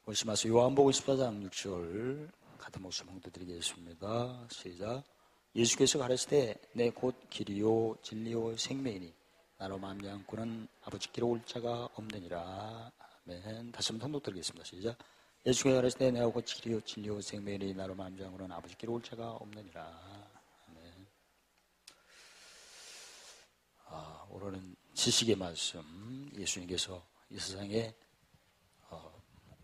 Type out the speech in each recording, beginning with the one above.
오시마스 요한복음 14장 6절 같은 목소리 봉독드리겠습니다. 시작. 예수께서 가르치되 내 곧 길이요 진리요 생명이니 나로 말미암지 않고는 아버지께로 올 자가 없느니라. 아멘. 다시 한번 통독드리겠습니다. 시작. 예수께서 가르치되 내가 곧 길이요 진리요 생명이니 나로 말미암지 않고는 아버지께로 올 자가 없느니라. 아멘. 오늘은 지식의 말씀. 예수님께서 이 세상에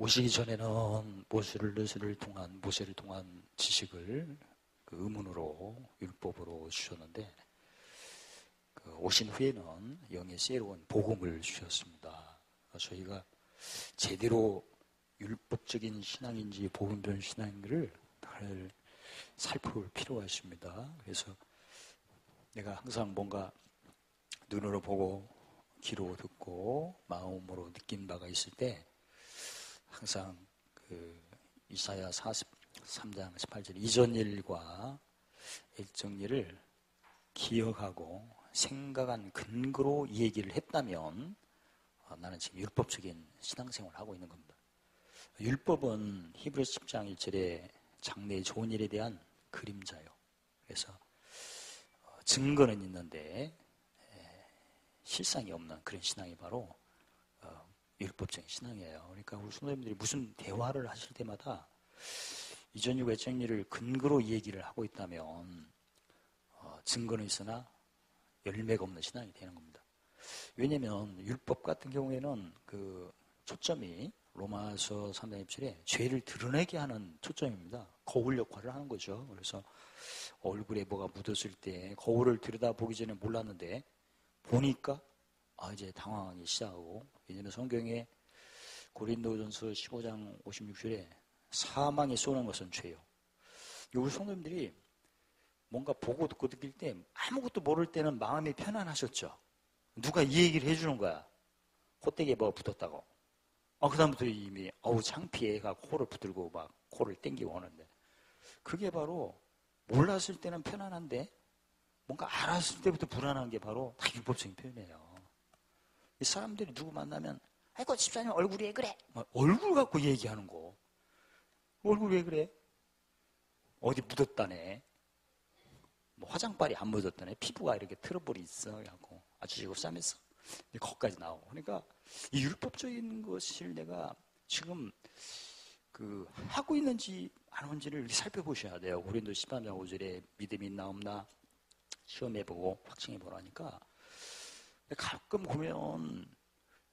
오시기 전에는 모세를 통한 지식을 그 의문으로 율법으로 주셨는데 오신 후에는 영의 새로운 복음을 주셨습니다. 저희가 제대로 율법적인 신앙인지 복음적인 신앙인지를 잘 살펴볼 필요가 있습니다. 그래서 내가 항상 뭔가 눈으로 보고 귀로 듣고 마음으로 느낀 바가 있을 때 항상 그 이사야 43장 18절 이전 일과 일정 일을 기억하고 생각한 근거로 이 얘기를 했다면 나는 지금 율법적인 신앙생활을 하고 있는 겁니다. 율법은 히브리서 10장 1절에 장래의 좋은 일에 대한 그림자요. 그래서 증거는 있는데 실상이 없는 그런 신앙이 바로 율법적인 신앙이에요. 그러니까 우리 성도님들이 무슨 대화를 하실 때마다 이전일과 일정일을 근거로 얘기를 하고 있다면 증거는 있으나 열매가 없는 신앙이 되는 겁니다. 왜냐하면 율법 같은 경우에는 그 초점이 로마서 3장 1절에 죄를 드러내게 하는 초점입니다. 거울 역할을 하는 거죠. 그래서 얼굴에 뭐가 묻었을 때 거울을 들여다보기 전에 몰랐는데 보니까 이제 당황하기 시작하고, 왜냐하면 성경에 고린도전서 15장 56절에 사망이 쏘는 것은 죄요. 우리 성도님들이 뭔가 보고 듣고 느낄 때 아무것도 모를 때는 마음이 편안하셨죠. 누가 이 얘기를 해주는 거야. 콧대기에 뭐가 붙었다고. 그 다음부터 이미 창피해가 코를 붙들고 막 코를 땡기고 오는데, 그게 바로 몰랐을 때는 편안한데 뭔가 알았을 때부터 불안한 게 바로 다 율법적인 표현이에요. 이 사람들이 누구 만나면 아이고 집사님 얼굴이 왜 그래? 얼굴 갖고 얘기하는 거. 얼굴 왜 그래? 어디 묻었다네. 화장빨이 안 묻었다네. 피부가 이렇게 트러블이 있어. 그래갖고 아주 싸맸어. 거기까지 나오고. 그러니까 이 율법적인 것을 내가 지금 하고 있는지 안 하는지를 살펴보셔야 돼요. 고린도 13장 5절에 믿음이 있나 없나 시험해보고 확증해보라니까. 가끔 보면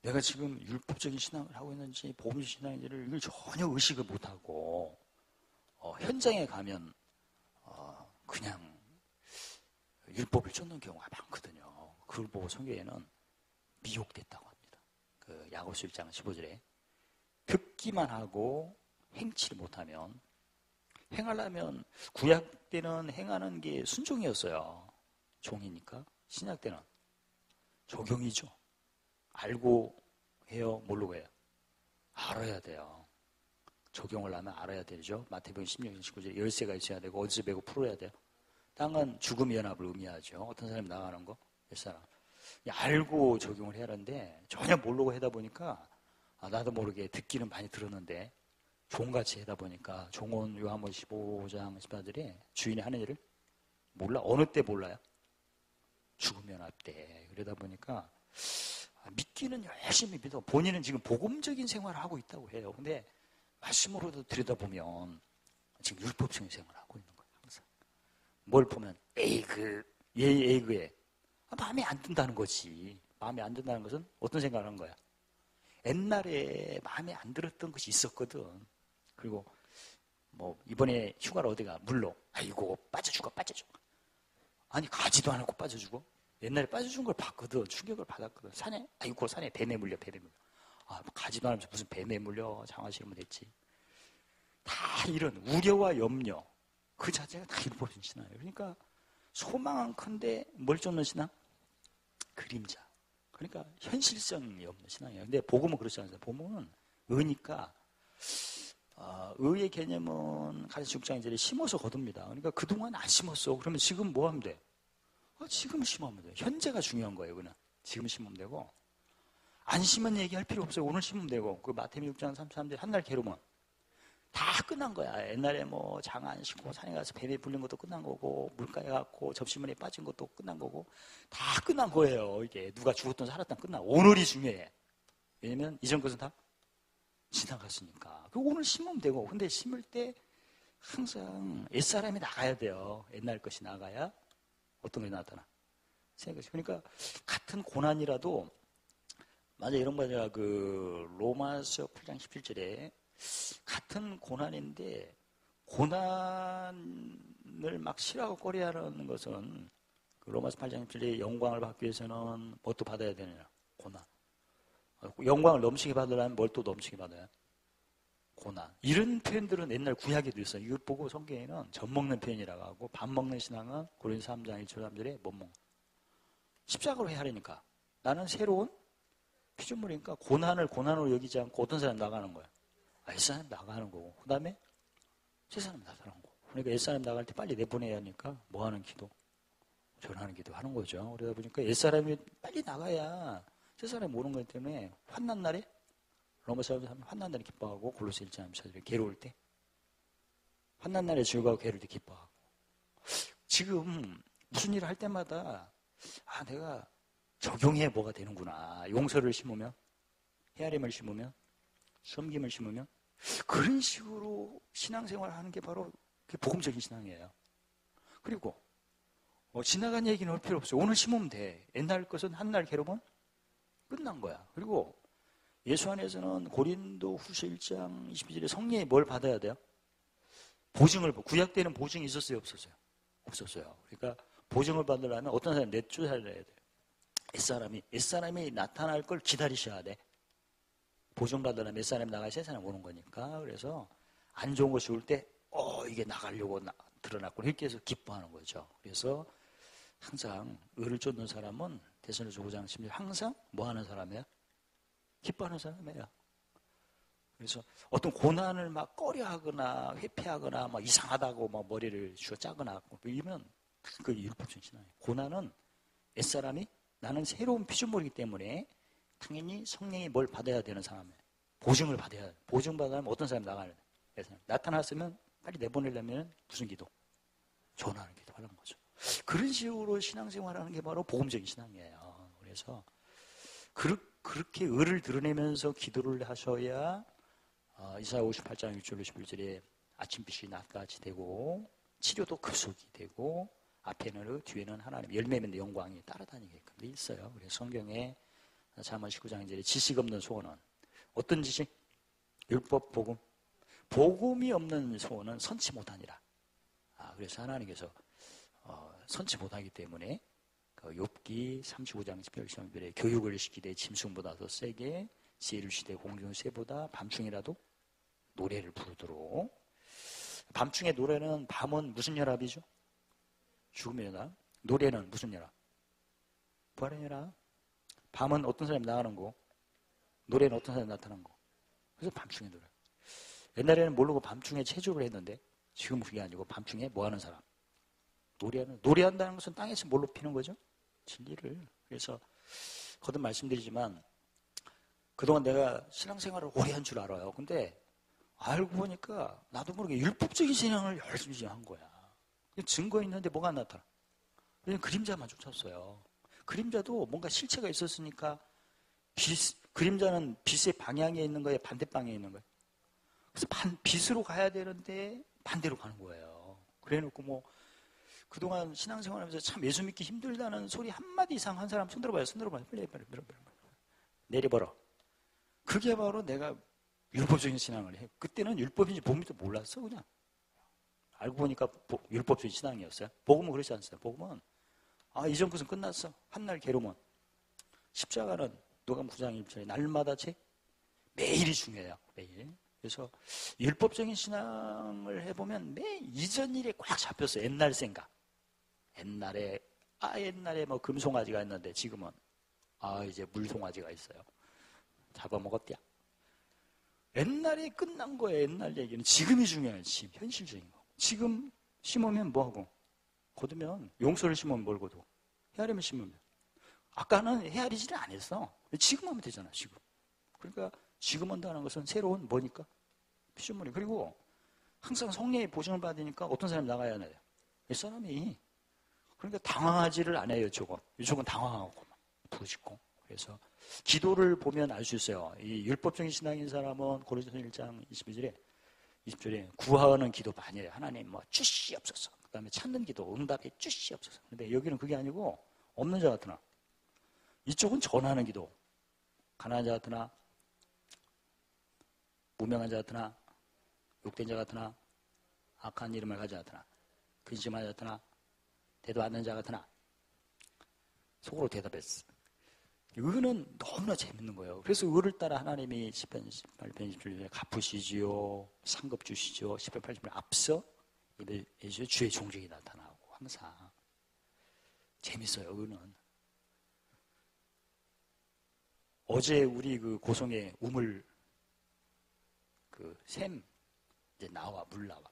내가 지금 율법적인 신앙을 하고 있는지 복음적 신앙인지를 이걸 전혀 의식을 못하고 현장에 가면 그냥 율법을 쫓는 경우가 많거든요. 그걸 보고 성경에는 미혹됐다고 합니다. 그 야고보서 1장 15절에 듣기만 하고 행치를 못하면, 행하려면 구약 때는 행하는 게 순종이었어요. 종이니까. 신약 때는 적용이죠. 알고 해요? 모르고 해요? 알아야 돼요. 적용을 하면 알아야 되죠. 마태복음 16장 19절에 열쇠가 있어야 되고 어디서 배고 풀어야 돼요. 땅은 죽음 연합을 의미하죠. 어떤 사람이 나가는 거? 몇 사람. 알고 적용을 해야 하는데 전혀 모르고 하다 보니까 나도 모르게 듣기는 많이 들었는데 종같이 하다 보니까 종은 요한복음 15장 14절에 주인이 하는 일을 몰라. 어느 때 몰라요? 죽음 연합 때. 그러다 보니까 믿기는 열심히 믿어. 본인은 지금 복음적인 생활을 하고 있다고 해요. 근데 말씀으로도 들여다보면 지금 율법적인 생활을 하고 있는 거예요. 항상. 뭘 보면 에이그에 마음에 안 든다는 거지. 마음에 안 든다는 것은 어떤 생각을 하는 거야? 옛날에 마음에 안 들었던 것이 있었거든. 그리고 이번에 휴가를 어디가? 물로. 아이고 빠져죽어. 아니 가지도 않고 빠져죽어? 옛날에 빠져준 걸 봤거든. 충격을 받았거든. 산에 뱀에 물려. 가지도 않으면서 무슨 뱀에 물려. 장화 신으면 됐지. 다 이런 우려와 염려, 그 자체가 다 율법적인 신앙이에요. 그러니까 소망한컨대 뭘 쫓는 신앙? 그림자. 그러니까 현실성이 없는 신앙이에요. 근데 복음은 그렇지 않아요. 복음은 의니까 의의 개념은 가르쳐 6장 1절에 심어서 거둡니다. 그러니까 그동안 안 심었어. 그러면 지금 뭐 하면 돼? 지금 심으면 돼. 현재가 중요한 거예요. 그는 지금 심으면 되고, 안 심은 얘기할 필요 없어요. 오늘 심으면 되고. 그 마태복음 6장 33절 한 날 괴로우면 다 끝난 거야. 옛날에 뭐 장 안 씻고 산에 가서 뱀에 불린 것도 끝난 거고, 물가에 가고 접시문에 빠진 것도 끝난 거고, 다 끝난 거예요. 이게 누가 죽었든 살았든 끝나. 오늘이 중요해. 왜냐면 이전 것은 다 지나갔으니까. 그 오늘 심으면 되고. 근데 심을 때 항상 옛사람이 나가야 돼요. 옛날 것이 나가야 어떤 게 나타나? 새 것이. 그러니까 같은 고난이라도 맞아, 이런 거죠. 그 로마서 8장 17절에 같은 고난인데 고난을 막 싫어하고 꺼려하는 것은 그 로마서 8장 17절에 영광을 받기 위해서는 뭣도 받아야 되느냐? 고난. 영광을 넘치게 받으려면 뭘 또 넘치게 받아야? 고난. 이런 표현들은 옛날 구약에도 있어요. 이걸 보고 성경에는 젖 먹는 표현이라고 하고 밥 먹는 신앙은 고린도서 3장 1절 3절에 못 먹는. 십자가로 해야 하니까. 나는 새로운 피조물이니까 고난을 고난으로 여기지 않고 어떤 사람 나가는 거야? 옛사람 나가는 거고, 그 다음에 새사람 나가는 거고. 그러니까 옛사람 나갈 때 빨리 내보내야 하니까 뭐 하는 기도? 전하는 기도 하는 거죠. 그러다 보니까 옛사람이 빨리 나가야 새사람이 오는 거기 때문에 환난 날에 로마서 환난 날에 기뻐하고 골로새 1장 14절에 괴로울 때 환난 날에 즐거워 괴로울 때 기뻐하고 지금 무슨 일을 할 때마다 내가 적용해 뭐가 되는구나. 용서를 심으면, 헤아림을 심으면, 섬김을 심으면 그런 식으로 신앙생활을 하는 게 바로 복음적인 신앙이에요. 그리고 지나간 얘기는 할 필요 없어요. 오늘 심으면 돼. 옛날 것은 한 날 괴로우면 끝난 거야. 그리고 예수 안에서는 고린도 후서 1장 22절에 성령이 뭘 받아야 돼요? 보증을, 구약 때는 보증이 있었어요? 없었어요? 없었어요. 그러니까 보증을 받으려면 어떤 사람이 내쫓아야 돼요. 옛사람이 나타날 걸 기다리셔야 돼. 보증받으려면 옛사람이 나가야 새사람이 오는 거니까. 그래서 안 좋은 것이 올 때 이게 나가려고 드러났고 이렇게 해서 기뻐하는 거죠. 그래서 항상 의를 쫓는 사람은 데살로니가 5장 10절 항상 뭐 하는 사람이야? 기뻐하는 사람이에요. 그래서 어떤 고난을 막 꺼려하거나 회피하거나 막 이상하다고 막 머리를 쥐어짜거나 이러면 그 율법적인 신앙이에요. 고난은 옛사람이 나는 새로운 피조물이기 때문에 당연히 성령이 뭘 받아야 되는 사람이에요. 보증을 받아야 돼요. 보증받으면 어떤 사람이 나가야 돼요. 나타났으면 빨리 내보내려면 무슨 기도? 전하는 기도 하는 거죠. 그런 식으로 신앙생활하는 게 바로 복음적인 신앙이에요. 그래서 그렇게 의를 드러내면서 기도를 하셔야 이사야 58장 6절 11절에 아침빛이 낮같이 되고 치료도 급속이 되고 앞에는 뒤에는 하나님 열매 맺는 영광이 따라다니게끔 돼 있어요. 그래서 성경에 잠언 19장 1절에 지식 없는 소원은 어떤 지식? 율법, 복음. 복음이 없는 소원은 선치 못하니라. 그래서 하나님께서 선치 못하기 때문에 그 욥기 35장 10절에 교육을 시키되 짐승보다 더 세게 지혜를 시되 공중 새보다 밤중이라도 노래를 부르도록. 밤중에 노래는 밤은 무슨 연합이죠? 죽음의 연합. 노래는 무슨 연합? 부활의 연합. 밤은 어떤 사람이 나가는 거, 노래는 어떤 사람이 나타나는 거. 그래서 밤중에 노래. 옛날에는 모르고 밤중에 체조를 했는데 지금은 그게 아니고 밤중에 뭐 하는 사람? 노래한다는 것은 땅에서 뭘로 피는 거죠? 진리를. 그래서 거듭 말씀드리지만 그동안 내가 신앙생활을 오래 한 줄 알아요. 근데 알고 보니까 나도 모르게 율법적인 신앙을 열심히 한 거야. 증거 있는데 뭐가 안 나타나? 그냥 그림자만 쫓았어요. 그림자도 뭔가 실체가 있었으니까 그림자는 빛의 방향에 있는 거예요? 반대방향에 있는 거예요? 그래서 빛으로 가야 되는데 반대로 가는 거예요. 그래 놓고 그동안 신앙생활하면서 참 예수 믿기 힘들다는 소리 한마디 이상 한 사람 손들어봐요. 빨리. 내려버려. 그게 바로 내가 율법적인 신앙을 해. 그때는 율법인지 복음인지 몰랐어. 그냥 알고 보니까 율법적인 신앙이었어요. 복음은 그렇지 않습니다. 복음은 이전 것은 끝났어. 한날 괴로움은. 십자가는 누가복음 9장 1절에 날마다 매일이 중요해요. 매일. 그래서 율법적인 신앙을 해보면 매 이전 일에 꽉 잡혔어요. 옛날 생각. 옛날에 뭐 금송아지가 있는데 지금은 이제 물송아지가 있어요. 잡아먹었대야. 옛날에 끝난 거예요. 옛날 얘기는. 지금이 중요해요. 지금 현실적인 거. 지금 심으면 뭐하고? 거두면 용서를 심으면 뭘 거두? 헤아림을 심으면. 아까는 헤아리지를 안 했어. 지금 하면 되잖아, 지금. 그러니까 지금 한다는 것은 새로운 뭐니까? 피조물이. 그리고 항상 성령의 보증을 받으니까 어떤 사람이 나가야 돼요. 이 사람이. 그러니까 당황하지를 않아요, 이쪽은. 이쪽은 당황하고 막 부르짖고. 그래서 기도를 보면 알 수 있어요. 이 율법적인 신앙인 사람은 고린도서 1장 20절에 구하는 기도 많이 해요. 하나님 뭐 주시옵소서. 그 다음에 찾는 기도, 응답에 주시옵소서. 근데 여기는 그게 아니고 없는 자 같으나 이쪽은 전하는 기도. 가난한 자 같으나 무명한 자 같으나 욕된 자 같으나 악한 이름을 가진 자 같으나 근심한 자 같으나 대도 않는 자 같으나 속으로 대답했어. 의는 너무나 재밌는 거예요. 그래서 의를 따라 하나님이 10편, 18편, 27편에 갚으시지요. 상급 주시죠. 10편, 80편 앞서 주의 종족이 나타나고 항상 재밌어요. 의는. 어제 우리 그 고성에 우물 샘 이제 나와 물 나와.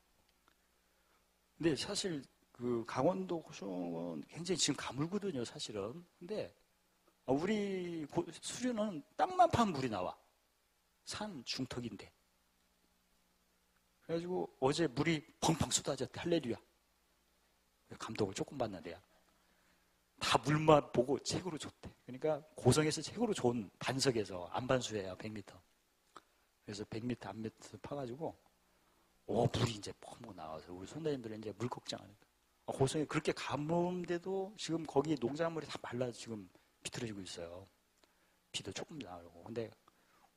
근데 사실 그 강원도 고성은 굉장히 지금 가물거든요, 사실은. 근데 우리 수련은 땅만 파면 물이 나와. 산 중턱인데. 그래가지고 어제 물이 펑펑 쏟아졌대. 할렐루야. 감동을 조금 받는데야. 다 물만 보고 책으로 줬대. 그러니까 고성에서 책으로 좋은 반석에서 안반수예요. 100m. 그래서 100m 안메터 파가지고 물이 이제 펑펑 나와서 우리 선생님들은 이제 물 걱정 안 해요. 고성에 그렇게 가뭄인데도 지금 거기 농작물이 다 말라 지금 비틀어지고 있어요. 비도 조금 나오고. 근데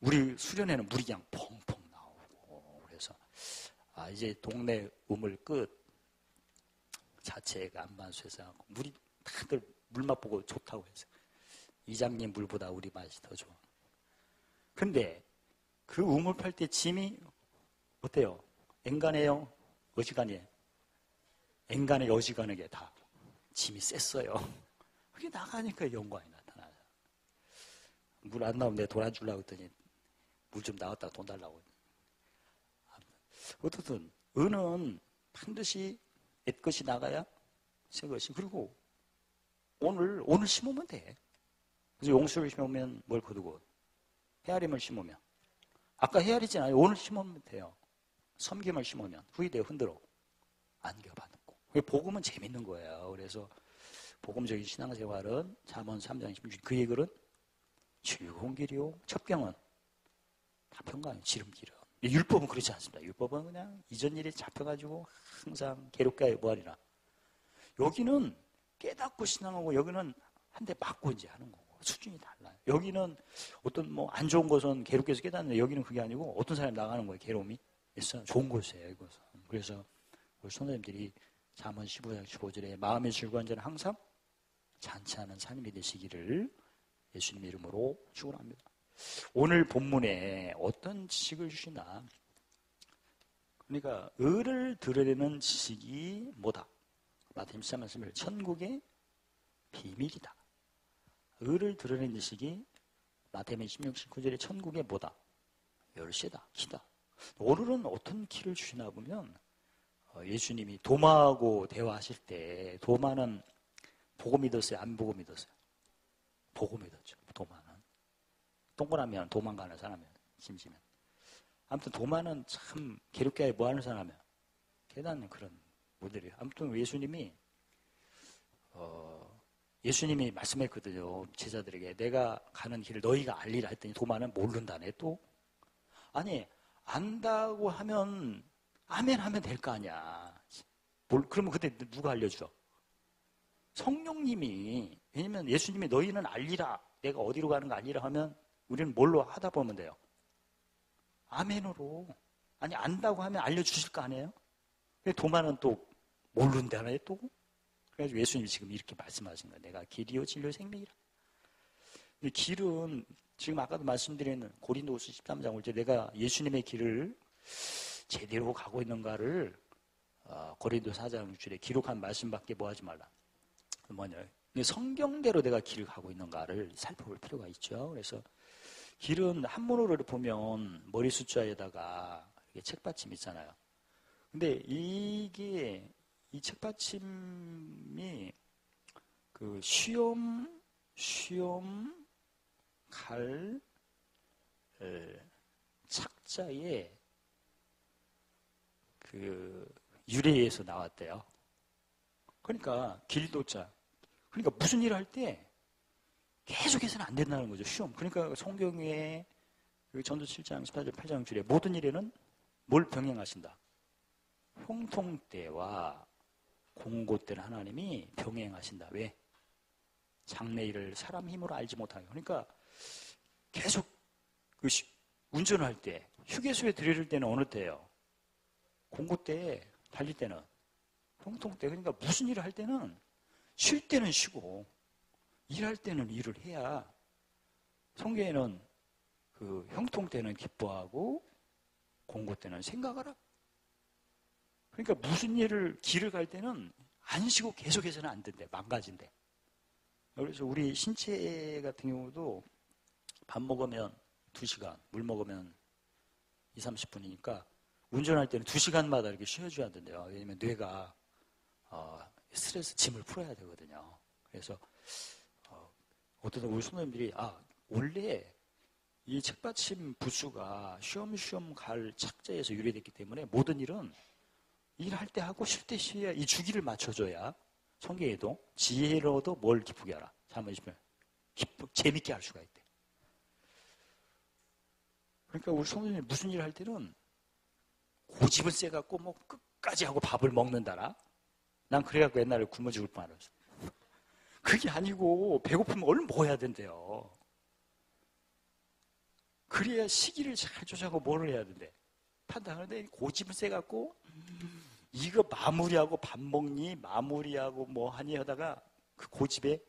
우리 수련회는 물이 그냥 펑펑 나오고. 그래서 이제 동네 우물 끝 자체가 안반수에서 물이 다들 물맛 보고 좋다고 해서 이장님 물보다 우리 맛이 더 좋아. 근데 그 우물 팔 때 짐이 어때요? 앵간해요? 어지간해요? 앵간해 어지간하게 다 짐이 셌어요. 그게 나가니까 영광이 나타나요. 물 안 나오면 내가 돈 안 주려고 했더니 물 좀 나왔다가 돈 달라고. 어떻든 은은 반드시 옛것이 나가야 새것이. 그리고 오늘 심으면 돼. 그래서 용수를 심으면 뭘 거두고 헤아림을 심으면 아까 헤아리지 않아요. 오늘 심으면 돼요. 섬김을 심으면 후이되어 흔들어 안겨받고. 복음은 재밌는 거예요. 그래서 복음적인 신앙생활은 잠언 3장 16절 그의 글은 즐거운 길이요 첩경은 다 평강이에요. 지름길은. 율법은 그렇지 않습니다. 율법은 그냥 이전 일이 잡혀가지고 항상 괴롭게 뭐하리라. 여기는 깨닫고 신앙하고 여기는 한 대 맞고 이제 하는 거고 수준이 달라요. 여기는 어떤 뭐 안 좋은 것은 괴롭게 해서 깨닫는데 여기는 그게 아니고 어떤 사람이 나가는 거예요. 괴로움이 있어요. 좋은 것이에요. 이것은. 그래서 우리 선생님들이 잠언 15장 15절에 마음의 즐거운 자는 항상 잔치하는 삶이 되시기를 예수님 이름으로 축원합니다. 오늘 본문에 어떤 지식을 주시나? 그러니까 의를 드러내는 지식이 뭐다? 마태복음 13장 말씀을 천국의 비밀이다. 의를 드러내는 지식이 마태복음 16, 19절에 천국의 뭐다? 열쇠다, 키다. 오늘은 어떤 키를 주시나 보면 예수님이 도마하고 대화하실 때 도마는 보고 믿었어요? 안 보고 믿었어요? 보고 믿었죠. 도마는. 동그라면 도망가는 사람이에요. 심지면. 아무튼 도마는 참 괴롭게 뭐하는 사람이에요. 깨닫는 그런 모델이에요. 아무튼 예수님이 말씀했거든요. 제자들에게 내가 가는 길을 너희가 알리라 했더니 도마는 모른다네 또. 아니 안다고 하면 아멘 하면 될 거 아니야. 그러면 그때 누가 알려줘? 성령님이. 왜냐면 예수님이 너희는 알리라. 내가 어디로 가는 거 알리라 하면 우리는 뭘로 하다 보면 돼요? 아멘으로. 아니 안다고 하면 알려주실 거 아니에요? 도마는 또 모른다네 또. 그래가지고 예수님이 지금 이렇게 말씀하신 거예요. 내가 길이요 진리요 생명이라. 근데 길은 지금 아까도 말씀드린 고린도후서 13장 올 때 내가 예수님의 길을 제대로 가고 있는가를 고린도 4장 6절에 기록한 말씀밖에 뭐하지 말라. 뭐냐? 성경대로 내가 길을 가고 있는가를 살펴볼 필요가 있죠. 그래서 길은 한문으로 보면 머리 숫자에다가 책받침 있잖아요. 근데 이 책받침이 그 시험 갈 착자의 그 유래에서 나왔대요. 그러니까 길도자. 그러니까 무슨 일을 할 때 계속해서는 안 된다는 거죠. 시험. 그러니까 성경에 전도 7장, 18절, 8장 줄에 모든 일에는 뭘 병행하신다? 형통 때와 공고 때는 하나님이 병행하신다. 왜? 장래일을 사람 힘으로 알지 못하게. 그러니까 계속 운전할 때, 휴게소에 들이를 때는 어느 때예요? 공고 때, 달릴 때는 형통 때. 그러니까 무슨 일을 할 때는 쉴 때는 쉬고 일할 때는 일을 해야. 성경에는 그 형통 때는 기뻐하고 공고 때는 생각하라. 그러니까 무슨 일을 길을 갈 때는 안 쉬고 계속해서는 안 된대. 망가진대. 그래서 우리 신체 같은 경우도 밥 먹으면 2시간, 물 먹으면 2, 30분이니까 운전할 때는 2시간마다 이렇게 쉬어줘야 된대요. 왜냐면 뇌가 스트레스 짐을 풀어야 되거든요. 그래서 어떤 우리 선생님들이 원래 이 책받침 부수가 쉬엄쉬엄 갈 착자에서 유래됐기 때문에 모든 일은 일할 때 하고 쉴 때 쉬어야 이 주기를 맞춰줘야 성경에도 지혜로도 뭘 기쁘게 하라. 잠깐만요. 재밌게 할 수가 있대. 그러니까 우리 성도님이 무슨 일을 할 때는 고집을 세갖고 뭐 끝까지 하고 밥을 먹는다라. 난 그래갖고 옛날에 굶어 죽을 뻔했어. 그게 아니고 배고프면 얼른 먹어야 된대요. 그래야 시기를 잘 조절하고 뭘 해야 된대. 판단하는데 고집을 세갖고 이거 마무리하고 밥 먹니 마무리하고 뭐 하니 하다가 그 고집에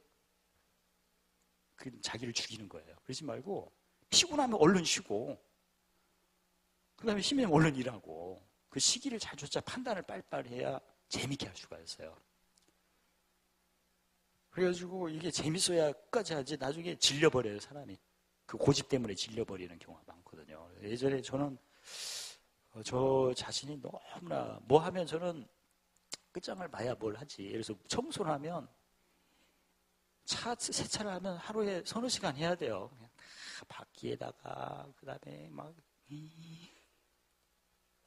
그 자기를 죽이는 거예요. 그러지 말고 피곤하면 얼른 쉬고 그 다음에 힘내면 얼른 일하고 그 시기를 잘 조차 판단을 빨리빨리 해야 재밌게 할 수가 있어요. 그래가지고 이게 재밌어야 끝까지 하지 나중에 질려버려요, 사람이. 그 고집 때문에 질려버리는 경우가 많거든요. 예전에 저는 저 자신이 너무나 뭐 하면 저는 끝장을 봐야 뭘 하지. 그래서 청소를 하면 세차를 하면 하루에 서너 시간 해야 돼요. 그냥 다 바퀴에다가 그 다음에 막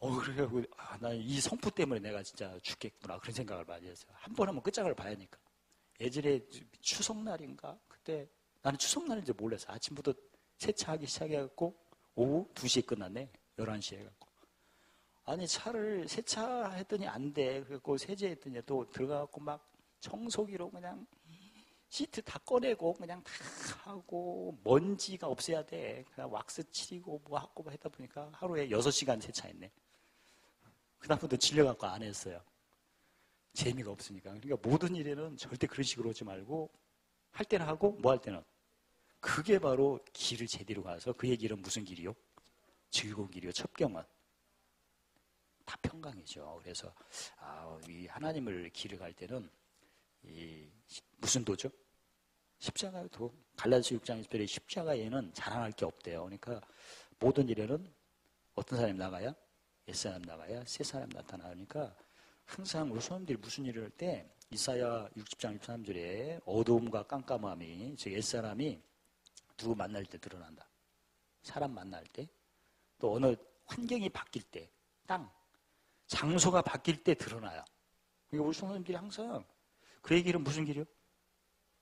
그래가지고 나 이 성품 때문에 내가 진짜 죽겠구나 그런 생각을 많이 했어요. 한 번 하면 끝장을 봐야 하니까. 예전에 추석날인가 그때 나는 추석날인지 몰랐어. 아침부터 세차하기 시작해갖고 오후 2시에 끝났네. 11시에 해갖고. 아니 차를 세차했더니 안 돼. 그래갖고 세제했더니 또 들어가갖고 막 청소기로 그냥 시트 다 꺼내고 그냥 다 하고 먼지가 없애야 돼. 그냥 왁스 칠이고 뭐 하고 하다 보니까 하루에 6시간 세차했네. 그 다음부터 질려갖고 안 했어요. 재미가 없으니까. 그러니까 모든 일에는 절대 그런 식으로 하지 말고 할 때는 하고 뭐 할 때는 그게 바로 길을 제대로 가서 그의 길은 무슨 길이요? 즐거운 길이요. 첩경은 다 평강이죠. 그래서 이 하나님을 길을 갈 때는 무슨 도죠? 십자가의 도. 갈라디아서 6장 20절에 십자가에는 자랑할 게 없대요. 그러니까 모든 일에는 어떤 사람이 나가야? 옛사람 나가야 새 사람 나타나니까 항상 우리 손님들이 무슨 일을 할 때 이사야 60장 23절에 어두움과 깜깜함이 즉 옛사람이 누구 만날 때 드러난다. 사람 만날 때 또 어느 환경이 바뀔 때 땅, 장소가 바뀔 때 드러나요. 그러니까 우리 손님들이 항상 그의 길은 무슨 길이요?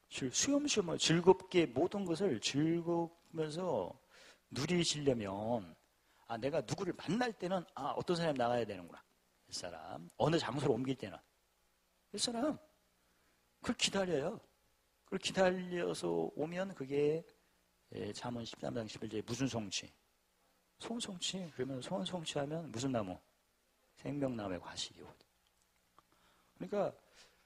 수염수염 즐겁게 모든 것을 즐거우면서 누리시려면 내가 누구를 만날 때는 어떤 사람이 나가야 되는구나. 옛사람. 어느 장소로 옮길 때는 옛사람. 그걸 기다려요. 그걸 기다려서 오면 그게 잠언 13장 11절에 무슨 성취? 소원성취. 그러면 소원성취하면 무슨 나무? 생명나무의 과실이거든. 그러니까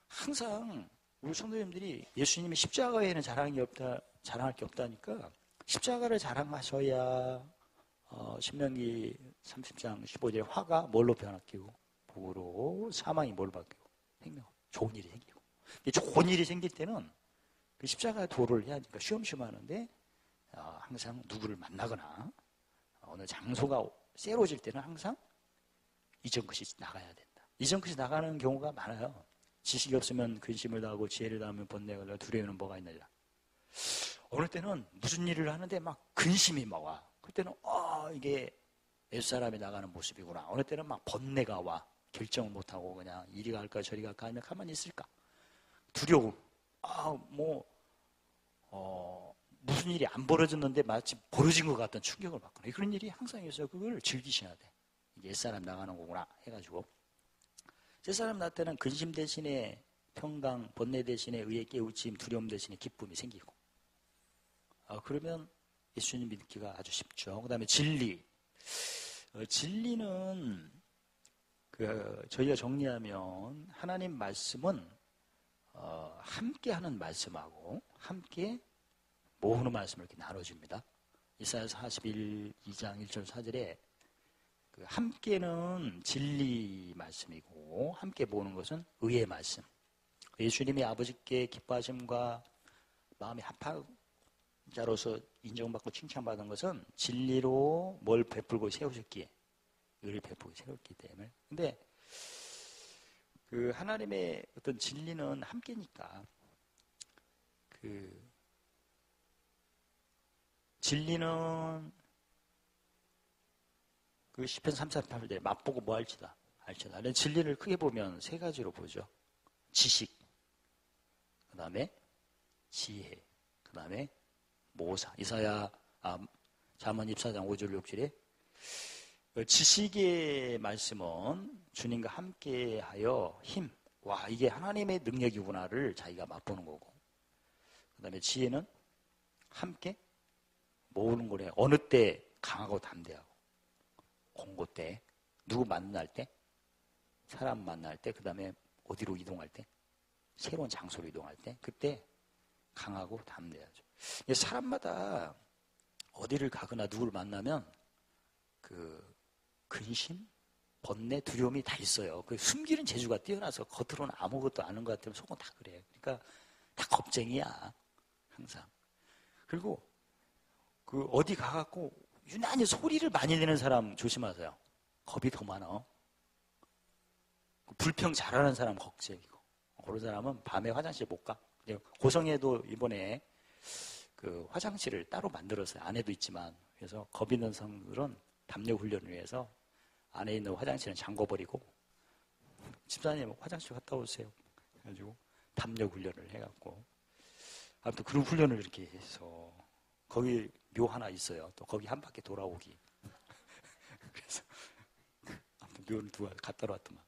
항상 우리 성도님들이 예수님이 십자가 외에는 자랑할 게 없다니까 십자가를 자랑하셔야 신명기 30장 15절에 화가 뭘로 변화되고 복으로 사망이 뭘로 바뀌고 생명 좋은 일이 생기고 좋은 일이 생길 때는 그 십자가 도를 해야 하니까 쉬엄쉬엄 하는데 항상 누구를 만나거나 어느 장소가 새로워질 때는 항상 이전 것이 나가야 된다. 이전 것이 나가는 경우가 많아요. 지식이 없으면 근심을 당하고 지혜를 당하면 번뇌가 나고 두려움은 뭐가 있느냐. 어느 때는 무슨 일을 하는데 막 근심이 막 와. 그때는 이게 옛사람이 나가는 모습이구나. 어느 때는 막 번뇌가 와. 결정을 못하고 그냥 이리 갈까 저리 갈까 하면 가만히 있을까. 두려움. 무슨 일이 안 벌어졌는데 마치 벌어진 것 같은 충격을 받거나 그런 일이 항상 있어요. 그걸 즐기셔야 돼. 이게 옛사람 나가는 거구나 해가지고 옛사람 날 때는 근심 대신에 평강, 번뇌 대신에 의의 깨우침, 두려움 대신에 기쁨이 생기고 그러면 예수님 믿기가 아주 쉽죠. 그 다음에 진리. 진리는 저희가 정리하면 하나님 말씀은 함께 하는 말씀하고 함께 모으는 말씀을 이렇게 나눠줍니다. 이사야서 41장 1절 4절에 함께는 진리 말씀이고 함께 모으는 것은 의의 말씀. 예수님이 아버지께 기뻐하심과 마음이 합한 자로서 인정받고 칭찬받은 것은 진리로 뭘 베풀고 세우셨기에 의를 베풀고 세웠기 때문에. 근데 하나님의 어떤 진리는 함께니까 진리는 시편 348대 맛보고 뭐 할지다. 알지다. 진리를 크게 보면 세 가지로 보죠. 지식, 그 다음에 지혜, 그 다음에 모사. 잠언 24장 5절 6절에 지식의 말씀은 주님과 함께하여 힘. 와, 이게 하나님의 능력이구나를 자기가 맛보는 거고. 그 다음에 지혜는 함께 모으는 거래. 어느 때 강하고 담대하고. 공고 때, 누구 만날 때, 사람 만날 때, 그 다음에 어디로 이동할 때, 새로운 장소로 이동할 때, 그때 강하고 담대하죠. 사람마다 어디를 가거나 누구를 만나면 근심, 번뇌, 두려움이 다 있어요. 숨기는 재주가 뛰어나서 겉으로는 아무것도 아는 것 같으면 속은 다 그래요. 그러니까 다 겁쟁이야, 항상. 그리고 어디 가갖고 유난히 소리를 많이 내는 사람 조심하세요. 겁이 더 많아. 불평 잘하는 사람 걱정이고 그런 사람은 밤에 화장실 못 가. 고성에도 이번에 화장실을 따로 만들었어요. 안에도 있지만. 그래서 겁 있는 성들은 담력 훈련을 위해서 안에 있는 화장실은 잠궈버리고 집사님 화장실 갔다 오세요. 그래가지고 담력 훈련을 해갖고 아무튼 그런 훈련을 이렇게 해서 거기 묘 하나 있어요. 또 거기 한 바퀴 돌아오기. 그래서 아무튼 묘를 누가 갖다 놨더만.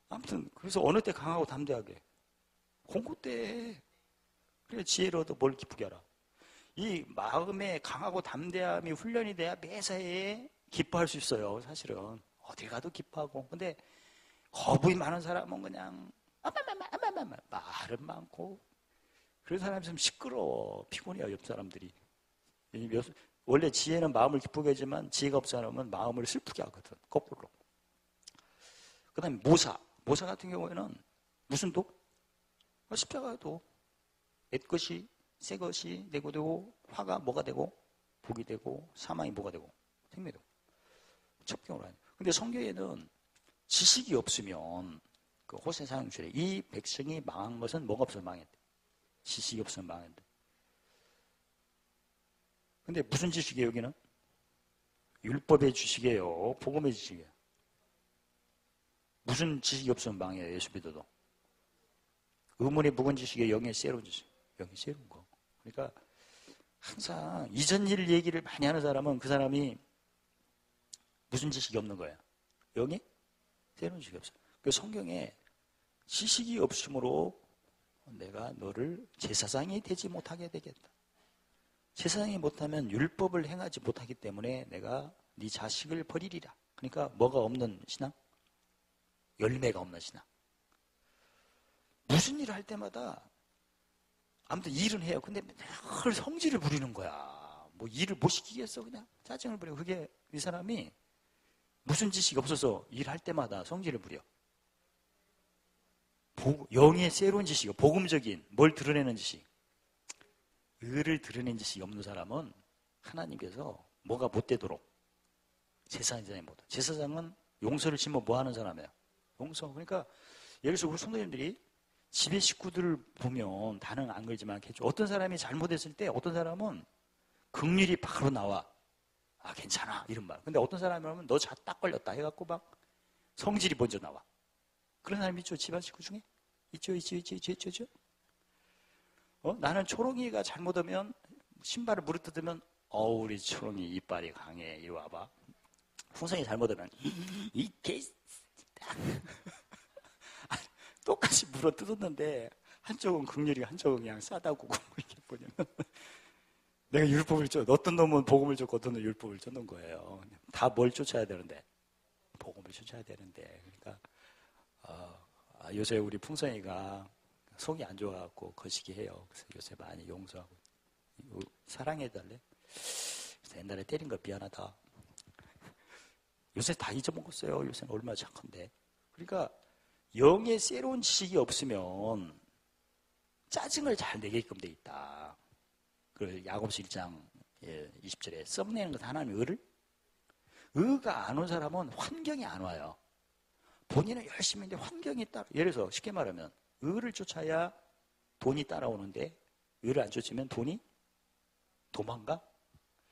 아무튼 그래서 어느 때 강하고 담대하게 공고 때 그래 지혜로도 뭘 기쁘게 하라. 이 마음에 강하고 담대함이 훈련이 돼야 매사에 기뻐할 수 있어요. 사실은 어딜 가도 기뻐하고. 근데 겁이 많은 사람은 그냥 말은 많고 그런 사람이 좀 시끄러워. 피곤해요. 옆 사람들이. 원래 지혜는 마음을 기쁘게 하지만 지혜가 없는 사람은 마음을 슬프게 하거든. 거꾸로. 그 다음에 모사. 모사 같은 경우에는 무슨 도? 십자가의 도. 옛 것이 새 것이 내고 되고 화가 뭐가 되고 복이 되고 사망이 뭐가 되고 생명이 되고 첩경으로 하는. 근데 성경에는 지식이 없으면 호세 사형줄에 이 백성이 망한 것은 뭐가 없어서 망했대. 지식이 없으면 망했대. 근데 무슨 지식이에요 여기는? 율법의 지식이에요. 복음의 지식이에요. 무슨 지식이 없으면 망해요. 예수 믿어도. 의문의 묵은 지식에 영의 새로운 지식. 영이 새로운 거. 그러니까 항상 이전 일 얘기를 많이 하는 사람은 그 사람이 무슨 지식이 없는 거야. 영이 새로운 지식이 없어. 그 성경에 지식이 없으므로 내가 너를 제사장이 되지 못하게 되겠다. 제사장이 못하면 율법을 행하지 못하기 때문에 내가 네 자식을 버리리라. 그러니까 뭐가 없는 신앙? 열매가 없는 신앙. 무슨 일을 할 때마다 아무튼 일은 해요. 근데 늘 성질을 부리는 거야. 뭐 일을 못 시키겠어 그냥 짜증을 부려. 그게 이 사람이 무슨 지식이 없어서 일할 때마다 성질을 부려. 영의 새로운 지식, 복음적인 뭘 드러내는 지식. 의를 드러내는 지식이 없는 사람은 하나님께서 뭐가 못 되도록 제사장이 못. 제사장은 용서를 치면 뭐 하는 사람이에요? 용서. 그러니까 예를 들어서 우리 성도님들이 집의 식구들을 보면 다는 안 그러지만 어떤 사람이 잘못했을 때 어떤 사람은 긍휼이 바로 나와. 아, 괜찮아. 이런 말. 근데 어떤 사람이 하면 너 딱 걸렸다 해갖고 막 성질이 먼저 나와. 그런 사람이 있죠. 집안 식구 중에? 있죠. 나는 초롱이가 잘못하면 신발을 무르뜯으면 우리 초롱이 이빨이 강해. 이리 와봐. 풍성이 잘못하면 이 개 똑같이 물어뜯었는데 한쪽은 긍휼이 한쪽은 그냥 싸다고 이렇게 보냐면 내가 율법을 어떤 놈은 복음을 줬고 어떤 놈은 율법을 줬는 거예요. 다 뭘 쫓아야 되는데 복음을 쫓아야 되는데 그러니까 요새 우리 풍성이가 속이 안 좋아갖고 거시기 해요. 그래서 요새 많이 용서하고 사랑해달래. 그래서 옛날에 때린 거 미안하다. 요새 다 잊어먹었어요. 요새는 얼마나 착한데. 그러니까 영의 새로운 지식이 없으면 짜증을 잘 내게끔 돼 있다. 그 야고보서 1장 20절에 썩내는 것 하나님의 의를 의가 안 온 사람은 환경이 안 와요. 본인은 열심히 했는데 환경이 따라 예를 들어서 쉽게 말하면 의를 쫓아야 돈이 따라오는데 의를 안 쫓으면 돈이 도망가?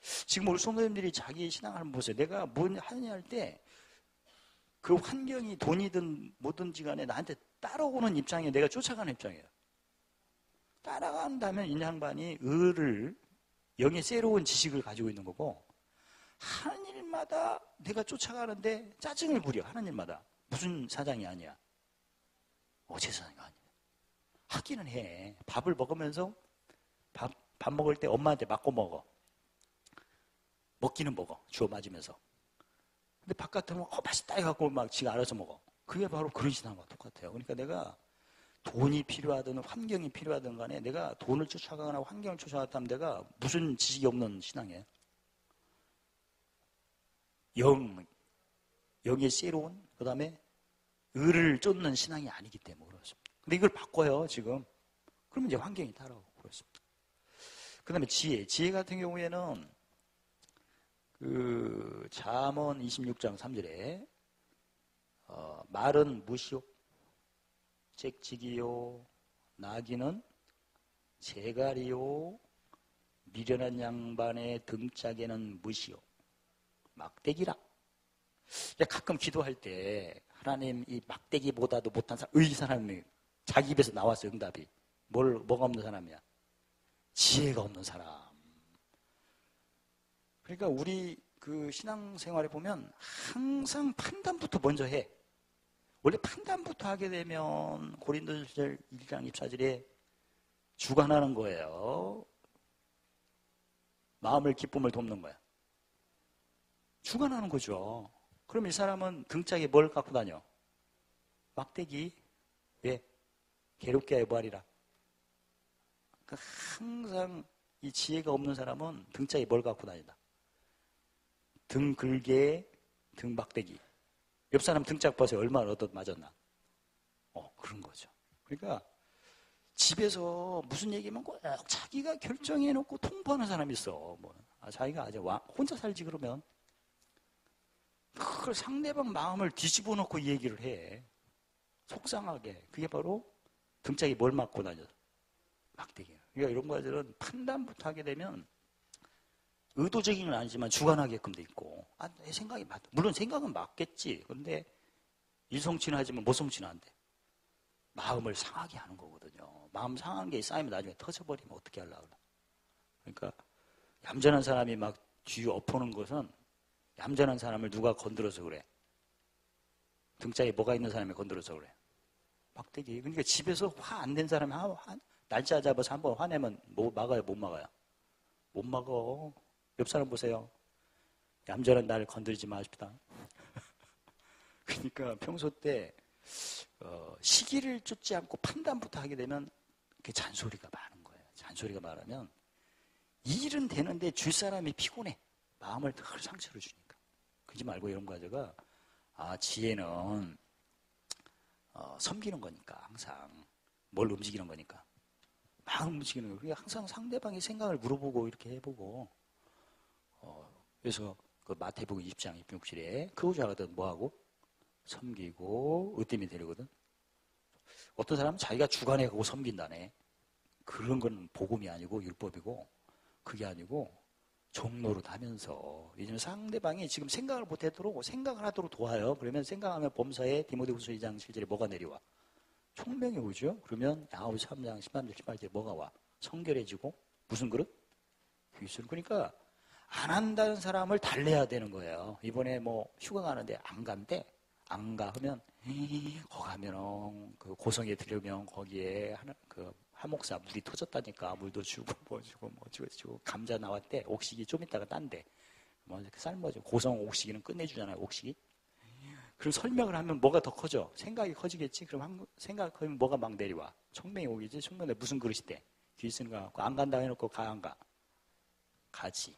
지금 우리 성도님들이 자기 신앙을 한번 보세요. 내가 뭘 하느냐 할 때 그 환경이 돈이든 뭐든지 간에 나한테 따라오는 입장이에요. 내가 쫓아가는 입장이에요. 따라간다면 이 양반이 의를 영의 새로운 지식을 가지고 있는 거고 하는 일마다 내가 쫓아가는데 짜증을 부려. 하는 일마다. 무슨 사장이 아니야. 어제 사장이 아니야. 하기는 해. 밥을 먹으면서 밥 먹을 때 엄마한테 맞고 먹어. 먹기는 먹어. 주워 맞으면서. 근데 바깥으로 맛있다 해갖고 막 지가 알아서 먹어. 그게 바로 그런 신앙과 똑같아요. 그러니까 내가 돈이 필요하든 환경이 필요하든 간에 내가 돈을 쫓아가거나 환경을 쫓아갔다면 내가 무슨 지식이 없는 신앙이에요. 영의 새로운 그 다음에 의를 쫓는 신앙이 아니기 때문에 그렇습니다. 근데 이걸 바꿔요 지금. 그러면 이제 환경이 따라오고 그렇습니다. 그 다음에 지혜 같은 경우에는 그 잠언 26장 3절에 말은 무시요 짹짹이요 나귀는 재갈이요 미련한 양반의 등짝에는 무시요 막대기라. 가끔 기도할 때 하나님 이 막대기보다도 못한 사람, 이 사람이 자기 입에서 나왔어요. 응답이. 뭐가 없는 사람이야? 지혜가 없는 사람. 그러니까 우리 그 신앙생활에 보면 항상 판단부터 먼저 해. 원래 판단부터 하게 되면 고린도서 1장 24절에 주관하는 거예요. 마음을 기쁨을 돕는 거야. 주관하는 거죠. 그럼 이 사람은 등짝에 뭘 갖고 다녀? 막대기. 왜? 괴롭게 하여 보아리라. 그러니까 항상 이 지혜가 없는 사람은 등짝에 뭘 갖고 다닌다? 등 글개, 등 막대기. 옆 사람 등짝 봐서 얼마나 얻어 맞았나? 그런 거죠. 그러니까 집에서 무슨 얘기면 꼭 자기가 결정해놓고 통보하는 사람이 있어. 자기가 아주 혼자 살지 그러면 그걸 상대방 마음을 뒤집어 놓고 얘기를 해. 속상하게. 그게 바로 등짝에 뭘 맞고 다녀? 막대기. 그러니까 이런 것들은 판단부터 하게 되면 의도적인 건 아니지만 주관하게끔 돼 있고 내 생각이 맞다. 물론 생각은 맞겠지. 그런데 일성치는 하지만 못성치는 안 돼. 마음을 상하게 하는 거거든요. 마음 상한 게 쌓이면 나중에 터져버리면 어떻게 하려고 그래. 그러니까 얌전한 사람이 막 뒤 엎어놓은 것은 얌전한 사람을 누가 건드려서 그래. 등짝에 뭐가 있는 사람이 건드려서 그래. 막대기. 그러니까 집에서 화 안 낸 사람이 날짜 잡아서 한번 화내면 막아요? 못 막아요? 못 막어. 옆 사람 보세요. 얌전한 나를 건드리지 마십시다. 그러니까 평소 때 시기를 쫓지 않고 판단부터 하게 되면 그게 잔소리가 많은 거예요. 잔소리가 많으면 일은 되는데 줄 사람이 피곤해. 마음을 덜 상처를 주니까. 그러지 말고 이런 거 가져가 지혜는 섬기는 거니까 항상 뭘 움직이는 거니까 막 움직이는 거예요. 그러니까 항상 상대방의 생각을 물어보고 이렇게 해보고 그래서 그 마태복음 20장 26절에 그우자거든 뭐하고? 섬기고 으뜸이 되려거든. 어떤 사람은 자기가 주관해 가고 섬긴다네. 그런 건 복음이 아니고 율법이고, 그게 아니고 종노릇 하면서 이제는 상대방이 지금 생각을 못하도록 생각을 하도록 도와요. 그러면 생각하면 범사에 디모데후서 2장 7절에 뭐가 내려와? 총명이 오죠. 그러면 야고보 3장 13절 18절에 뭐가 와? 성결해지고 무슨 그릇? 귀순. 그러니까 안 한다는 사람을 달래야 되는 거예요. 이번에 뭐 휴가 가는데 안 간대. 안 가 하면 거기 가면은 그 고성에 들으면 거기에 하나 그 화목사 물이 터졌다니까 물도 주고 뭐 주고 뭐 주고 감자 나왔대. 옥식이 좀 있다가 딴대. 뭐 삶아줘. 고성 옥식이는 끝내주잖아요. 옥식이. 그리고 설명을 하면 뭐가 더 커져? 생각이 커지겠지. 그럼 생각이 커지면 뭐가 막 내려와? 청명이 오겠지. 청명에 무슨 그릇이대? 귀 쓰는 거 갖고 안 간다 해놓고 가 안 가? 가지.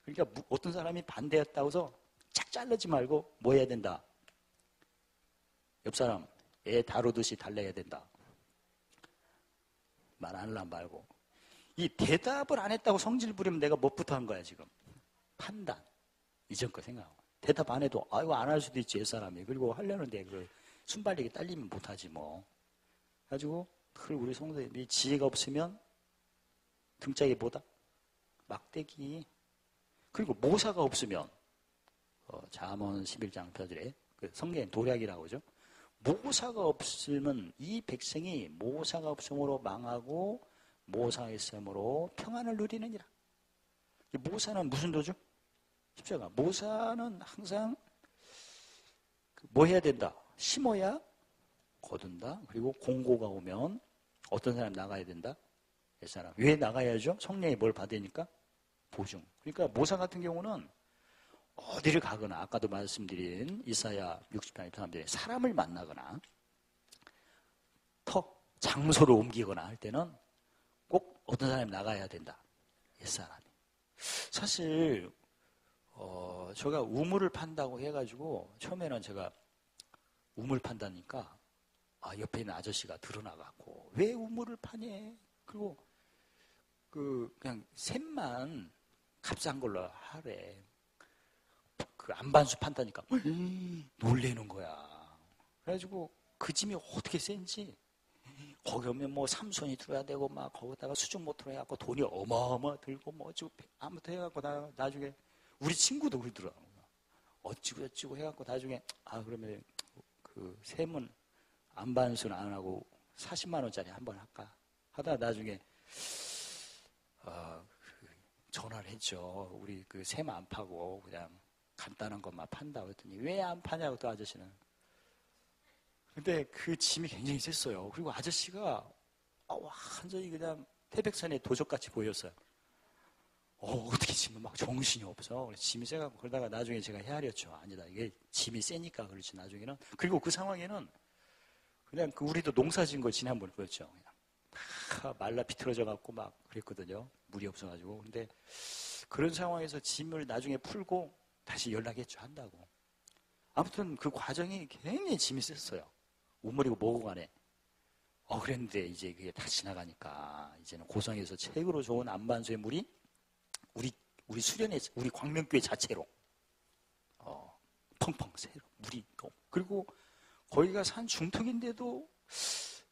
그러니까 어떤 사람이 반대했다고 해서 쫙 자르지 말고 뭐 해야 된다? 옆 사람 애 다루듯이 달래야 된다. 말 안 하려면 말고. 이 대답을 안 했다고 성질 부리면 내가 뭐부터 한 거야 지금? 판단. 이전 거 생각하고. 대답 안 해도 이거 안 할 수도 있지 옛사람이. 그리고 하려는데 그 순발력이 딸리면 못하지 뭐. 가지고 그리고 우리 성도님이 지혜가 없으면 등짝이 뭐다? 막대기. 그리고 모사가 없으면 잠언 11장 8절에 그 성경에 도략이라고 하죠. 모사가 없으면 이 백성이 모사가 없음으로 망하고 모사가 있음으로 평안을 누리느니라. 모사는 무슨 도죠? 십자가. 모사는 항상 뭐 해야 된다? 심어야 거둔다. 그리고 공고가 오면 어떤 사람 나가야 된다? 옛사람. 왜 나가야죠? 성령이 뭘 받으니까? 보증. 그러니까 모사 같은 경우는 어디를 가거나 아까도 말씀드린 이사야 60장 23절에 사람을 만나거나 장소를 옮기거나 할 때는 꼭 어떤 사람이 나가야 된다. 옛사람이. 사실 제가 우물을 판다고 해가지고 처음에는 제가 우물 판다니까 옆에 있는 아저씨가 드러나갖고 왜 우물을 파니? 그리고 그냥 샘만 값싼 걸로 하래. 그 안반수 판다니까 놀래는 거야. 그래가지고 그 짐이 어떻게 센지 거기 오면 뭐 삼손이 들어야 되고 막 거기다가 수중 모터로 해갖고 돈이 어마어마 들고 뭐 어찌고 아무튼 해갖고 나중에 우리 친구도 그러더라고. 어찌고 저찌고 해갖고 나중에 그러면 그 샘은 안반수는 안 하고 40만 원짜리 한번 할까 하다가 나중에 전화를 했죠. 우리 그 샘 안 파고 그냥 간단한 것만 판다고 했더니 왜 안 파냐고 또 아저씨는. 근데 그 짐이 굉장히 셌어요. 그리고 아저씨가 완전히 그냥 태백산의 도적같이 보였어요. 어떻게 짐을 막 정신이 없어. 짐이 세갖고 그러다가 나중에 제가 헤아렸죠. 아니다. 이게 짐이 세니까 그렇지 나중에는. 그리고 그 상황에는 그냥 우리도 농사 지은 거 지난번에 보였죠. 그냥 다 말라 비틀어져 갖고 막 그랬거든요. 물이 없어가지고. 근데 그런 상황에서 짐을 나중에 풀고 다시 연락했죠. 한다고. 아무튼 그 과정이 굉장히 짐이 셌어요. 우물이고 뭐고 간에. 그랬는데 이제 그게 다 지나가니까 이제는 고성에서 최고로 좋은 안반수의 물이 우리 수련회, 우리 광명교회 자체로 펑펑 새로 물이. 그리고 거기가 산 중턱인데도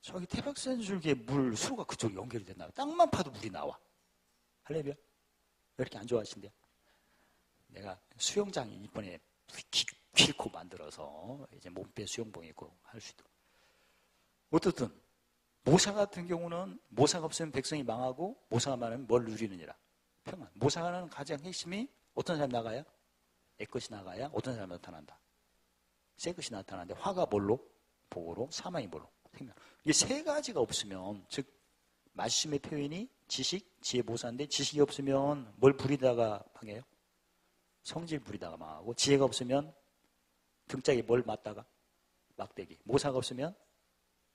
저기 태백산 줄기에 물 수로가 그쪽 연결이 됐나 봐요. 땅만 파도 물이 나와. 할렐루야. 왜 이렇게 안 좋아하신대요? 내가 수영장 이번에 길고 만들어서 이제 몸빼 수영복 입고 할 수 있도록. 어떻든 모사 같은 경우는 모사가 없으면 백성이 망하고 모사가 많으면 뭘 누리느니라? 평안. 모사는 가장 핵심이 어떤 사람 나가야? 애 것이 나가야 어떤 사람 나타난다? 새 것이 나타나는데 화가 뭘로? 복으로, 사망이 뭘로? 생명. 이게 세 가지가 없으면 즉 말씀의 표현이 지식, 지혜, 모사인데 지식이 없으면 뭘 부리다가 망해요? 성질 부리다가 망하고 지혜가 없으면 등짝에 뭘 맞다가 막대기. 모사가 없으면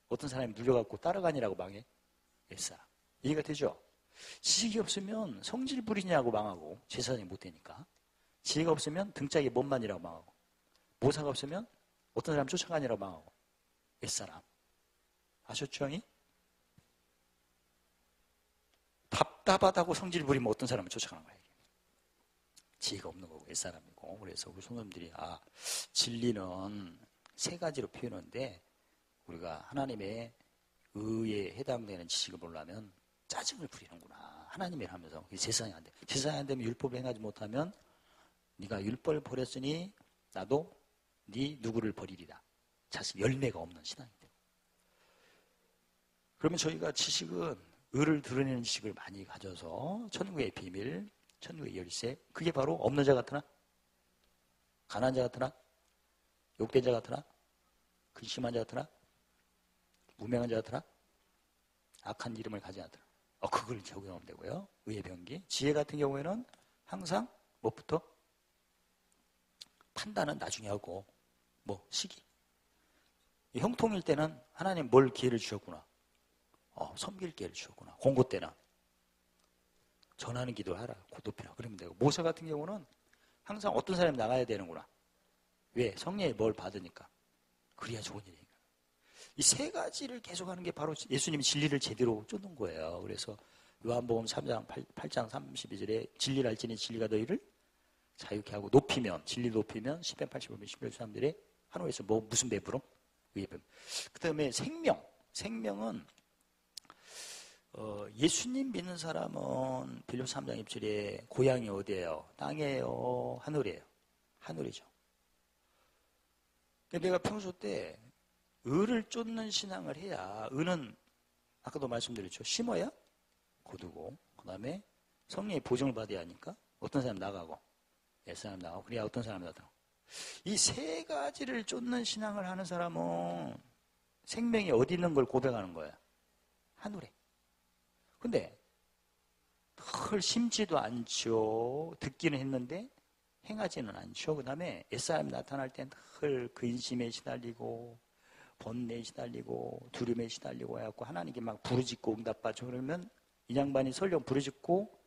어떤 사람이 눌려갖고 따라가니라고 망해? 옛사람. 이해가 되죠? 지식이 없으면 성질 부리냐고 망하고 제사장이 못 되니까. 지혜가 없으면 등짝에 뭔만이라고 망하고 모사가 없으면 어떤 사람 쫓아가니라고 망하고 옛사람. 아셨죠, 형이? 답답하다고 성질 부리면 어떤 사람을 쫓아가는 거예요. 지혜가 없는 거고 옛사람이고. 그래서 우리 성도님들이 진리는 세 가지로 표현하는데 우리가 하나님의 의에 해당되는 지식을 모르면 짜증을 부리는구나. 하나님을 하면서. 제사장이 안 돼. 제사장이 안 되면 율법을 행하지 못하면 네가 율법을 버렸으니 나도 네 누구를 버리리라. 자신 열매가 없는 신앙이 돼요. 그러면 저희가 지식은 의를 드러내는 지식을 많이 가져서 천국의 비밀, 천국의 열쇠, 그게 바로 없는 자 같으나 가난한 자 같으나 욕된 자 같으나 근심한 자 같으나 무명한 자 같으나 악한 이름을 가진 자들아. 그걸 적용하면 되고요. 의의 병기. 지혜 같은 경우에는 항상 무엇부터? 판단은 나중에 하고 시기. 형통일 때는 하나님 뭘 기회를 주셨구나. 섬길 기회를 주셨구나. 공고 때는 전하는 기도를 하라. 높이라. 그러면 되고. 모세 같은 경우는 항상 어떤 사람이 나가야 되는구나. 왜? 성령의 뭘 받으니까. 그래야 좋은 일이니까. 이 세 가지를 계속하는 게 바로 예수님이 진리를 제대로 쫓는 거예요. 그래서 요한복음 3장 8장 32절에 진리를 알지니 진리가 너희를 자유케 하고 높이면 진리 높이면 10편 85편 11절 사람들이 하늘에서 무슨 배부름? 의의 배부름. 그 다음에 생명은 예수님 믿는 사람은 빌립보서 3장 1절에 고향이 어디예요? 땅이에요? 하늘이에요? 하늘이죠. 내가 평소 때 의를 쫓는 신앙을 해야 의는 아까도 말씀드렸죠. 심어야 거두고 그 다음에 성령의 보증을 받아야 하니까 어떤 사람 나가고 옛사람 나가고 그래야 어떤 사람이 나타나고 이 세 가지를 쫓는 신앙을 하는 사람은 생명이 어디 있는 걸 고백하는 거야. 하늘에. 근데 늘 심지도 않죠. 듣기는 했는데 행하지는 않죠. 그 다음에 옛사람이 나타날 때 늘 근심에 시달리고 번뇌에 시달리고 두려움에 시달리고 해갖고 하나님께 막 부르짖고 응답받죠. 그러면 이 양반이 설령 부르짖고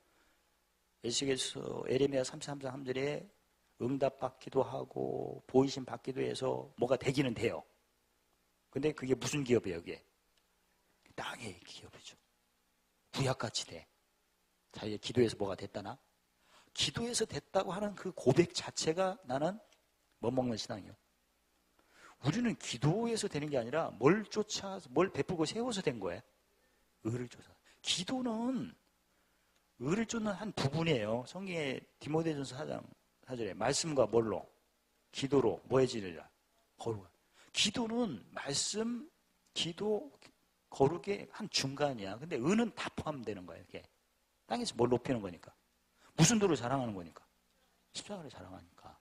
에스겔서 에레미야 33장 3절에 응답받기도 하고 보이심 받기도 해서 뭐가 되기는 돼요. 근데 그게 무슨 기업이에요? 그게 땅의 기업이죠. 구약같이 돼. 자기의 기도에서 뭐가 됐다나? 기도에서 됐다고 하는 그 고백 자체가 나는 못 먹는 신앙이요. 우리는 기도에서 되는 게 아니라 뭘 쫓아서 뭘 베풀고 세워서 된 거예요. 의를 쫓아. 기도는 의를 쫓는 한 부분이에요. 성경의 디모데전서 4장 4절에 말씀과 뭘로? 기도로 뭐 해지느라? 거룩. 기도는 말씀, 기도, 거룩의 한 중간이야. 근데 의는 다 포함되는 거예요. 이게 땅에서 뭘 높이는 거니까. 무슨 도를 자랑하는 거니까. 십자가를 자랑하니까.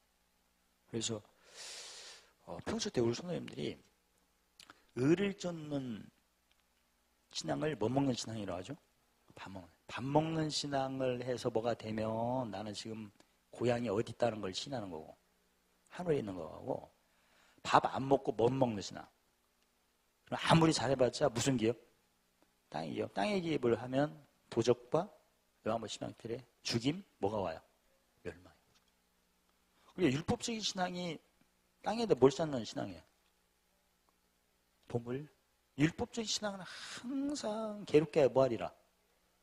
그래서 평소 때 우리 선생님들이 의를 쫓는 신앙을 뭐 먹는 신앙이라고 하죠? 밥 먹는 신앙을 해서 뭐가 되면 나는 지금 고향이 어디 있다는 걸 신하는 거고 하늘에 있는 거고 밥 안 먹고 못 먹는 신앙. 아무리 잘해봤자 무슨 기업? 땅의 기업. 땅의 기업을 하면 도적과 요한복음 신앙들의 죽임 뭐가 와요? 멸망. 그리고 율법적인 신앙이 땅에다 뭘 쌓는 신앙이에요? 보물. 율법적인 신앙은 항상 괴롭게 뭐하리라?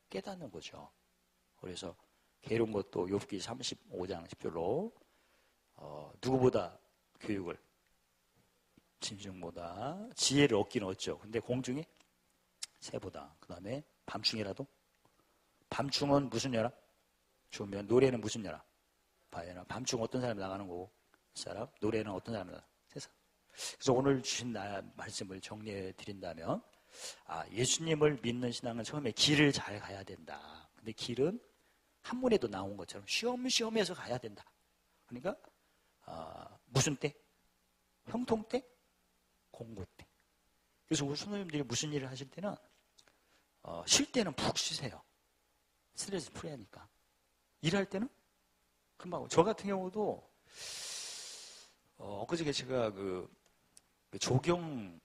깨닫는 거죠. 그래서 괴로운 것도 욥기 35장 10절로 누구보다 교육을 짐승보다 지혜를 얻기는 얻죠. 근데 공중에 새보다 그 다음에 밤중이라도 밤중은 무슨 열화? 좋으면 노래는 무슨 열화? 바야나. 밤중 어떤 사람이 나가는 거고 사람 노래는 어떤 사람이 나가는 세상. 그래서 오늘 주신 말씀을 정리해 드린다면 예수님을 믿는 신앙은 처음에 길을 잘 가야 된다. 근데 길은 한문에도 나온 것처럼 쉬엄쉬엄해서 가야 된다. 그러니까 무슨 때? 형통 때? 공고 때. 그래서 우리 선생님들이 무슨 일을 하실 때는 쉴 때는 푹 쉬세요. 스트레스 풀어야 하니까. 일할 때는 금방. 저 같은 경우도 엊그저께 제가 그 조경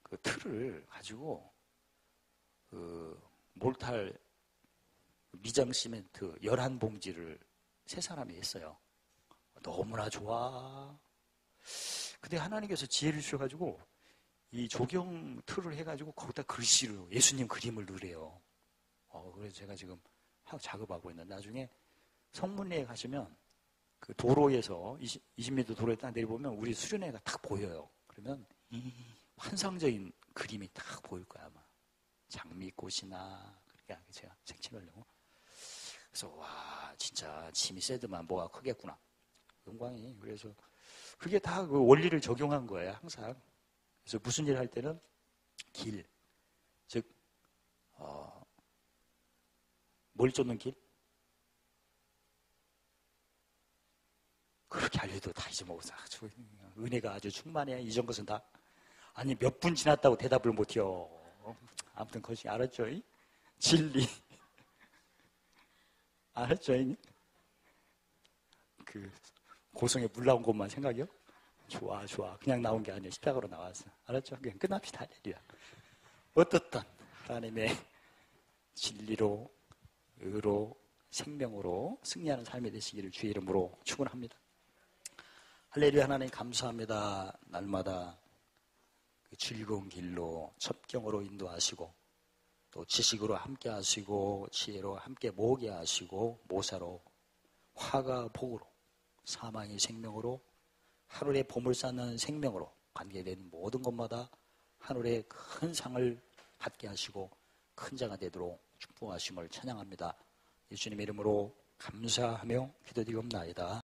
그 틀을 가지고 그 몰탈 미장 시멘트 11봉지를 세 사람이 했어요. 너무나 좋아. 근데 하나님께서 지혜를 주셔가지고 이 조경 틀을 해가지고 거기다 글씨로 예수님 그림을 넣으래요. 그래서 제가 지금 작업하고 있는데 나중에 성문리에 가시면 그 도로에서 20m 도로에 딱 내려보면 우리 수련회가 딱 보여요. 그러면 이 환상적인 그림이 딱 보일 거야 아마. 장미꽃이나 그러니까 제가 색칠하려고. 그래서 와 진짜 짐이 세드만 뭐가 크겠구나. 영광이. 그래서 그게 다 그 원리를 적용한 거예요 항상. 그래서 무슨 일 할 때는 길, 즉 뭘 쫓는 길? 그렇게 알려도 다 잊어먹어서 은혜가 아주 충만해. 이전 것은 다. 아니 몇 분 지났다고 대답을 못해요. 아무튼 그것이 알았죠? 진리. 알았죠? 그 고성에 물 나온 것만 생각이요? 좋아 그냥 나온 게 아니에요. 십자가로 나왔어. 알았죠? 그냥 끝납시다. 할렐루야. 어떻든 하나님의 진리로 의로 생명으로 승리하는 삶이 되시기를 주의 이름으로 축원합니다. 할렐루야. 하나님 감사합니다. 날마다 그 즐거운 길로 첩경으로 인도하시고 또 지식으로 함께 하시고 지혜로 함께 모으게 하시고 모사로 화가 복으로 사망이 생명으로 하늘의 봄을 쌓는 생명으로 관계된 모든 것마다 하늘의 큰 상을 받게 하시고 큰 자가 되도록 축복하심을 찬양합니다. 예수님의 이름으로 감사하며 기도드리옵나이다.